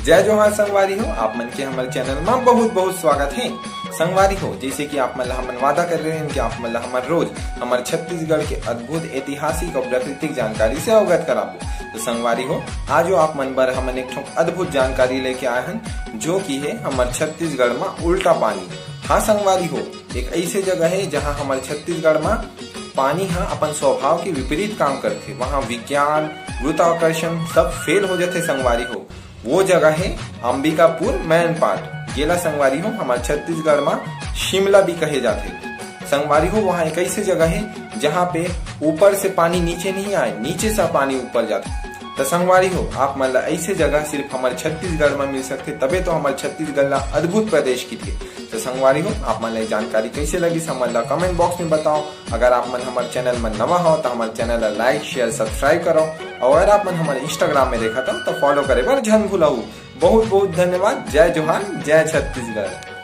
जय जोहार संगवारी हो, आप मन के हमारे चैनल में बहुत बहुत स्वागत है। संगवारी हो, जैसे कि आप मन हमन वादा कर रहे हैं कि आप मन हमारे रोज हमारे छत्तीसगढ़ के अद्भुत ऐतिहासिक और प्राकृतिक जानकारी से अवगत कराबो। तो संगवारी हो, आज आप मन बर हमन एक अद्भुत जानकारी लेके आए हैं, जो की है हमारे छत्तीसगढ़ में उल्टा पानी। हाँ संगवारी हो, एक ऐसे जगह है जहाँ हमारे छत्तीसगढ़ में पानी अपन स्वभाव के विपरीत काम करते, वहाँ विज्ञान गुरुत्वाकर्षण सब फेल हो जाते संगवारी हो। वो जगह है अंबिकापुर मैनपाट। गेला संगवारी हो, हमारे छत्तीसगढ़ में शिमला भी कहे जाते संगवारी हो। वहाँ एक ऐसी जगह है जहाँ पे ऊपर से पानी नीचे नहीं आए, नीचे से पानी ऊपर जाता। तो संगवारी हो, आप मतलब ऐसे जगह सिर्फ हमारे छत्तीसगढ़ में मिल सकते, तबे तो हमारे छत्तीसगढ़ ला अद्भुत प्रदेश की थी। तो संगवारी हो, आप मन जानकारी कैसे लगी समझ ला कमेंट बॉक्स में बताओ। अगर आप मन हमारे चैनल में नवा हो तो हमारे चैनल ला लाइक शेयर सब्सक्राइब करो, और अगर आप मन हमारे इंस्टाग्राम में देखा तो फॉलो करे बर झन भूलाऊ। बहुत बहुत धन्यवाद। जय जोहार, जय छत्तीसगढ़।